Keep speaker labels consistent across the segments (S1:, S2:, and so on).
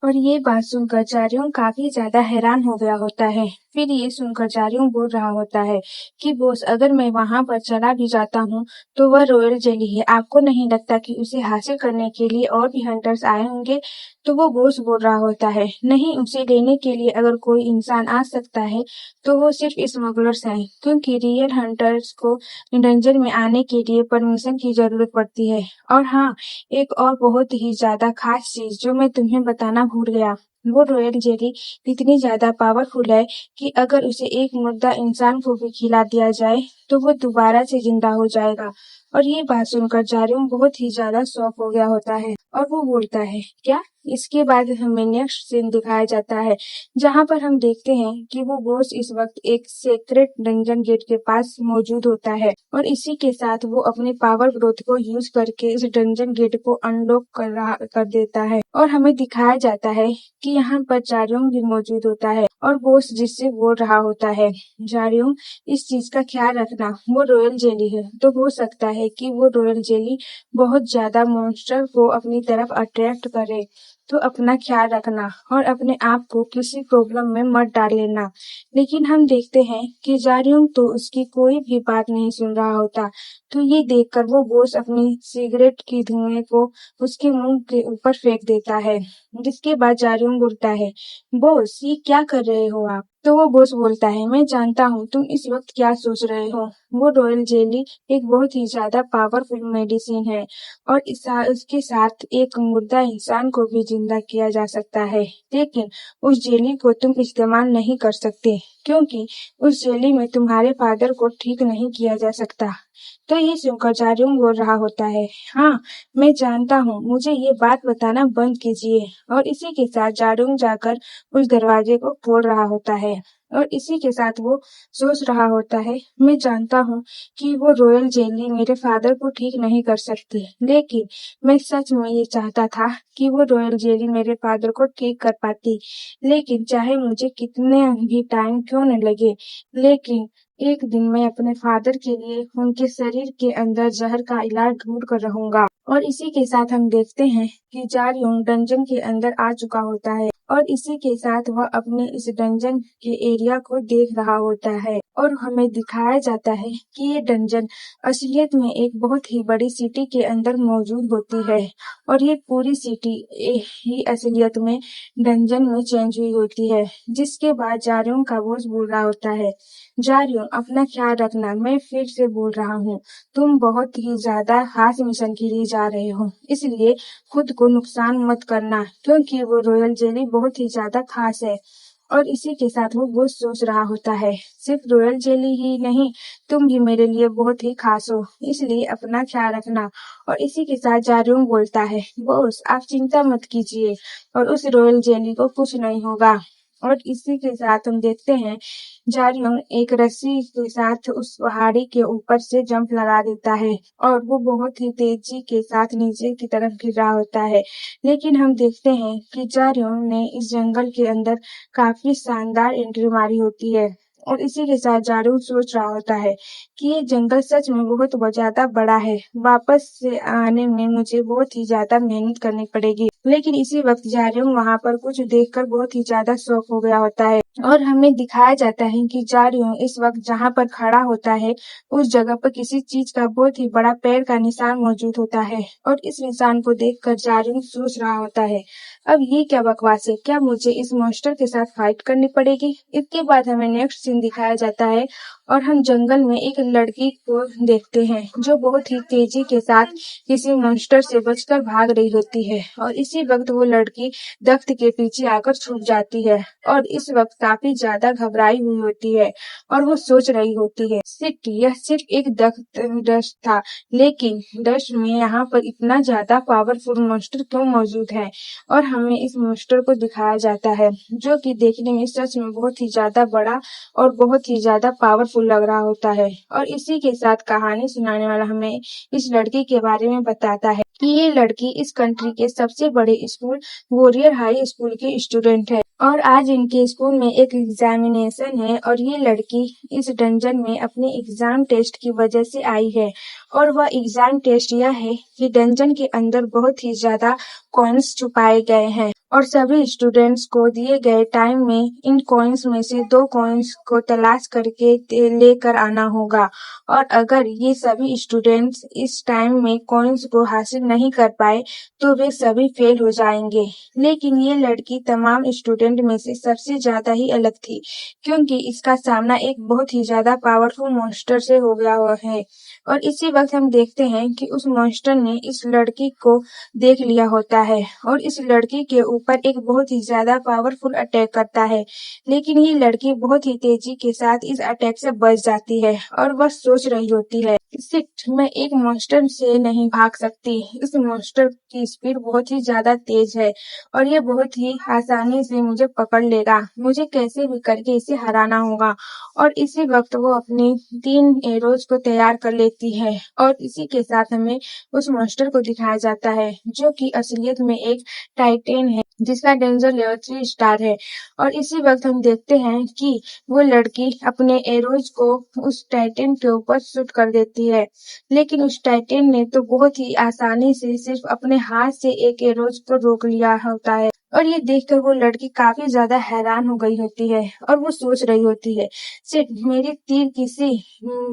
S1: और ये बात सुनकर चार्यों काफी ज्यादा हैरान हो गया होता है। फिर ये सुनकर चार्यों बोल रहा होता है कि बॉस, अगर मैं वहां पर चला भी जाता हूँ तो वह रॉयल जेली है। आपको नहीं लगता कि उसे हासिल करने के लिए और भी हंटर्स आए होंगे? तो वो बॉस बोल रहा होता है, नहीं, उसे लेने के लिए अगर कोई इंसान आ सकता है तो वो सिर्फ स्मगलर्स हैं, क्योंकि रियल हंटर्स को डंजन में आने के लिए परमिशन की जरूरत पड़ती है। और हाँ, एक और बहुत ही ज्यादा खास चीज जो मैं तुम्हें बताना भूल गया, वो रॉयल जेली इतनी ज्यादा पावरफुल है कि अगर उसे एक मुर्दा इंसान को भी खिला दिया जाए तो वो दोबारा से जिंदा हो जाएगा। और ये बात सुनकर जारियम बहुत ही ज्यादा शॉक हो गया होता है और वो बोलता है, क्या? इसके बाद हमें नेक्स्ट सीन दिखाया जाता है जहाँ पर हम देखते हैं कि वो बॉस इस वक्त एक सीक्रेट डंजन गेट के पास मौजूद होता है और इसी के साथ वो अपने पावर ग्रोथ को यूज करके इस डंजन गेट को अनलॉक कर देता है। और हमें दिखाया जाता है कि यहाँ पर जारियोंग भी मौजूद होता है और बॉस जिससे बोल रहा होता है, जारियोंग, इस चीज का ख्याल रखना, वो रॉयल जेली है तो हो सकता है कि वो रॉयल जेली बहुत ज्यादा मॉन्स्टर को अपनी तरफ अट्रैक्ट करे, तो अपना ख्याल रखना और अपने आप को किसी प्रॉब्लम में मत डाल लेना। लेकिन हम देखते हैं कि जारियोंग तो उसकी कोई भी बात नहीं सुन रहा होता। तो ये देखकर वो बॉस अपनी सिगरेट की धुएं को उसके मुंह के ऊपर फेंक देता है, जिसके बाद जारियोंग बोलता है, बॉस, ये क्या कर रहे हो आप? तो वो बॉस बोलता है, मैं जानता हूँ तुम इस वक्त क्या सोच रहे हो। वो रॉयल जेली एक बहुत ही ज्यादा पावरफुल मेडिसिन है और उसके साथ एक मुर्दा इंसान को भी जिंदा किया जा सकता है, लेकिन उस जेली को तुम इस्तेमाल नहीं कर सकते क्योंकि उस जेली में तुम्हारे फादर को ठीक नहीं किया जा सकता। तो ये सुनकर जारियोंग बोल रहा होता है, हाँ, मैं जानता हूँ, मुझे ये बात बताना बंद कीजिए। और इसी के साथ जारियोंग जाकर उस दरवाजे को खोल रहा होता है और इसी के साथ वो सोच रहा होता है, मैं जानता हूँ कि वो रॉयल जेली मेरे फादर को ठीक नहीं कर सकती, लेकिन मैं सच में ये चाहता था कि वो रॉयल जेली मेरे फादर को ठीक कर पाती। लेकिन चाहे मुझे कितने भी टाइम क्यों न लगे, लेकिन एक दिन मैं अपने फादर के लिए उनके शरीर के अंदर जहर का इलाज ढूंढ कर रहूंगा। और इसी के साथ हम देखते हैं कि जारयोंग डंजन के अंदर आ चुका होता है और इसी के साथ वह अपने इस डंजन के एरिया को देख रहा होता है और हमें दिखाया जाता है कि ये डंजन असलियत में एक बहुत ही बड़ी सिटी के अंदर मौजूद होती है और ये पूरी सिटी ही असलियत में डंजन में चेंज हुई होती है। जिसके बाद जारयोंग का बॉस बोल रहा होता है, जारयोंग, अपना ख्याल रखना, मैं फिर से बोल रहा हूँ, तुम बहुत ही ज्यादा खास मिशन के लिए जा रहे हो, इसलिए खुद को नुकसान मत करना क्योंकि वो रॉयल जेली बहुत ही ज्यादा खास है। और इसी के साथ वो बहुत सोच रहा होता है, सिर्फ रॉयल जेली ही नहीं, तुम भी मेरे लिए बहुत ही खास हो, इसलिए अपना ख्याल रखना। और इसी के साथ जारयोंग बोलता है, बॉस, आप चिंता मत कीजिए और उस रॉयल जेली को कुछ नहीं होगा। और इसी के साथ हम देखते हैं जारयोंग एक रस्सी के साथ उस पहाड़ी के ऊपर से जंप लगा देता है और वो बहुत ही तेजी के साथ नीचे की तरफ गिर रहा होता है। लेकिन हम देखते हैं कि जारयोंग ने इस जंगल के अंदर काफी शानदार एंट्री मारी होती है और इसी के साथ जारयोंग सोच रहा होता है कि ये जंगल सच में बहुत ज्यादा बड़ा है, वापस से आने में मुझे बहुत ही ज्यादा मेहनत करनी पड़ेगी। लेकिन इसी वक्त जारयोंग वहां पर कुछ देखकर बहुत ही ज्यादा शॉक हो गया होता है और हमें दिखाया जाता है कि जारयोंग इस वक्त जहां पर खड़ा होता है उस जगह पर किसी चीज का बहुत ही बड़ा पैर का निशान मौजूद होता है और इस निशान को देखकर जारयोंग सोच रहा होता है, अब ये क्या बकवास है, क्या मुझे इस मॉन्स्टर के साथ फाइट करनी पड़ेगी? इसके बाद हमें नेक्स्ट सीन दिखाया जाता है और हम जंगल में एक लड़की को देखते हैं जो बहुत ही तेजी के साथ किसी मॉन्स्टर से बचकर भाग रही होती है और इसी वक्त वो लड़की दख्त के पीछे आकर छुप जाती है और इस वक्त काफी ज्यादा घबराई हुई होती है और वो सोच रही होती है, सिर्फ यह सिर्फ एक डस्ट था, लेकिन डस्ट में यहाँ पर इतना ज्यादा पावरफुल मॉन्स्टर क्यों मौजूद है? और हमें इस मॉन्स्टर को दिखाया जाता है जो कि देखने में सच में बहुत ही ज्यादा बड़ा और बहुत ही ज्यादा पावरफुल लग रहा होता है। और इसी के साथ कहानी सुनाने वाला हमें इस लड़की के बारे में बताता है कि ये लड़की इस कंट्री के सबसे बड़े स्कूल वॉरियर हाई स्कूल की स्टूडेंट है और आज इनके स्कूल में एक एग्जामिनेशन है और ये लड़की इस डंजन में अपने एग्जाम टेस्ट की वजह से आई है और वह एग्जाम टेस्ट यह है कि डंजन के अंदर बहुत ही ज्यादा कॉइन्स छुपाए गए हैं और सभी स्टूडेंट्स को दिए गए टाइम में इन कॉइन्स में से 2 कॉइन्स को तलाश करके लेकर आना होगा और अगर ये सभी स्टूडेंट्स इस टाइम में कॉइन्स को हासिल नहीं कर पाए तो वे सभी फेल हो जाएंगे। लेकिन ये लड़की तमाम स्टूडेंट में से सबसे ज़्यादा ही अलग थी क्योंकि इसका सामना एक बहुत ही ज़्यादा पावरफुल मॉन्स्टर से हो गया हुआ है और इसी वक्त हम देखते हैं कि उस मॉन्स्टर ने इस लड़की को देख लिया होता है और इस लड़की के ऊपर एक बहुत ही ज़्यादा पावरफुल अटैक करता है। लेकिन ये लड़की बहुत ही तेजी के साथ इस अटैक से बच जाती है और वह सोच रही होती है, शिट, मैं एक मॉन्स्टर से नहीं भाग सकती। इस मॉन्स्टर की स्पीड बहुत ही ज़्यादा तेज है और ये बहुत ही आसानी से मुझे पकड़ लेगा। मुझे कैसे भी करके इसे हराना होगा और इसी वक्त वो अपनी 3 एरोज को तैयार कर लेती है और इसी के साथ हमें उस मॉन्स्टर को दिखाया जाता है जो कि असलियत में एक टाइटेन है जिसका डेंजर लेवल 3 स्टार है और इसी वक्त हम देखते हैं कि वो लड़की अपने एरोज को उस टाइटेन के ऊपर शूट कर देती है। लेकिन उस टाइटेन ने तो बहुत ही आसानी से सिर्फ अपने हाथ से एक एरोज को रोक लिया होता है और ये देखकर वो लड़की काफी ज्यादा हैरान हो गई होती है और वो सोच रही होती है, सिर्फ मेरे तीर किसी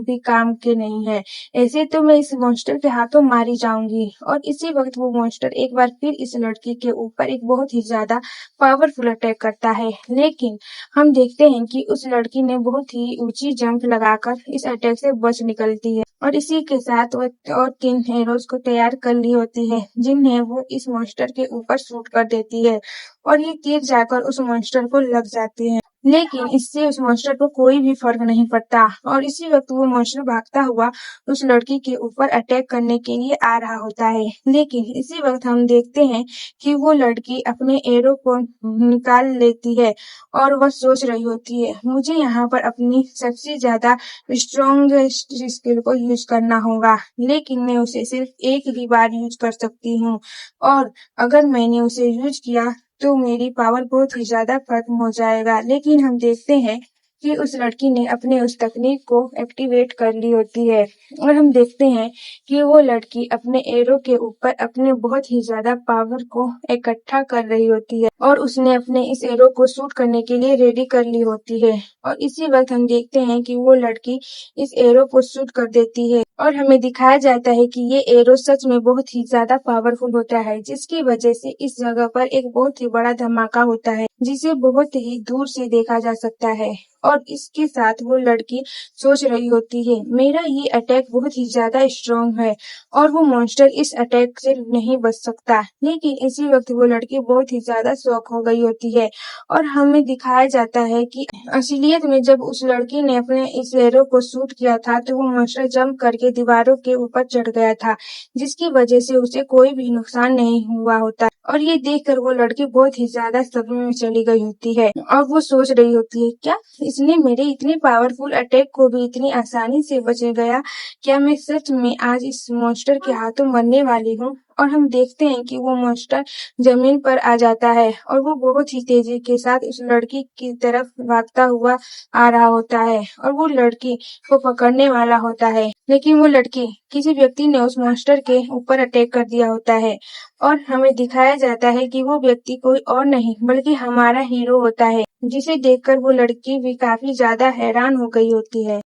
S1: भी काम के नहीं है, ऐसे तो मैं इस मॉन्स्टर के हाथों मारी जाऊंगी। और इसी वक्त वो मॉन्स्टर एक बार फिर इस लड़की के ऊपर एक बहुत ही ज्यादा पावरफुल अटैक करता है। लेकिन हम देखते हैं कि उस लड़की ने बहुत ही ऊंची जंप लगाकर इस अटैक से बच निकलती है और इसी के साथ वो और 3 एरोज को तैयार कर ली होती है जिन्हें वो इस मॉन्स्टर के ऊपर शूट कर देती है और ये तीर जाकर उस मॉन्स्टर को लग जाती है। लेकिन इससे उस मॉन्स्टर को कोई भी फर्क नहीं पड़ता और इसी वक्त वो मॉन्स्टर भागता हुआ उस लड़की के ऊपर अटैक करने के लिए आ रहा होता है। लेकिन इसी वक्त हम देखते हैं कि वो लड़की अपने एरो को निकाल लेती है और वह सोच रही होती है, मुझे यहाँ पर अपनी सबसे ज्यादा स्ट्रॉन्गेस्ट स्किल को यूज करना होगा, लेकिन मैं उसे सिर्फ एक ही बार यूज कर सकती हूँ और अगर मैंने उसे यूज किया तो मेरी पावर बहुत ही ज़्यादा खत्म हो जाएगा। लेकिन हम देखते हैं कि उस लड़की ने अपने उस तकनीक को एक्टिवेट कर ली होती है और हम देखते हैं कि वो लड़की अपने एरो के ऊपर अपने बहुत ही ज़्यादा पावर को इकट्ठा कर रही होती है और उसने अपने इस एरो को शूट करने के लिए रेडी कर ली होती है और इसी वक्त हम देखते हैं कि वो लड़की इस एरो को शूट कर देती है और हमें दिखाया जाता है कि ये एरो सच में बहुत ही ज्यादा पावरफुल होता है जिसकी वजह से इस जगह पर एक बहुत ही बड़ा धमाका होता है जिसे बहुत ही दूर से देखा जा सकता है और इसके साथ वो लड़की सोच रही होती है, मेरा ये अटैक बहुत ही ज्यादा स्ट्रॉन्ग है और वो मॉन्स्टर इस अटैक से नहीं बच सकता। लेकिन इसी वक्त वो लड़की बहुत ही ज्यादा शॉक हो गई होती है और हमें दिखाया जाता है कि असलियत में जब उस लड़की ने अपने इस एरो को शूट किया था तो वो मॉन्स्टर जंप करके दीवारों के ऊपर चढ़ गया था जिसकी वजह से उसे कोई भी नुकसान नहीं हुआ होता और ये देखकर वो लड़की बहुत ही ज्यादा सदमे में चली गई होती है और वो सोच रही होती है, क्या इसने मेरे इतने पावरफुल अटैक को भी इतनी आसानी से बच गया, क्या मैं सच में आज इस मॉन्स्टर के हाथों मरने वाली हूँ। और हम देखते हैं कि वो मॉन्स्टर जमीन पर आ जाता है और वो बहुत ही तेजी के साथ उस लड़की की तरफ भागता हुआ आ रहा होता है और वो लड़की को पकड़ने वाला होता है। लेकिन वो लड़की किसी व्यक्ति ने उस मॉन्स्टर के ऊपर अटैक कर दिया होता है और हमें दिखाया जाता है कि वो व्यक्ति कोई और नहीं बल्कि हमारा हीरो होता है जिसे देखकर वो लड़की भी काफी ज्यादा हैरान हो गई होती है।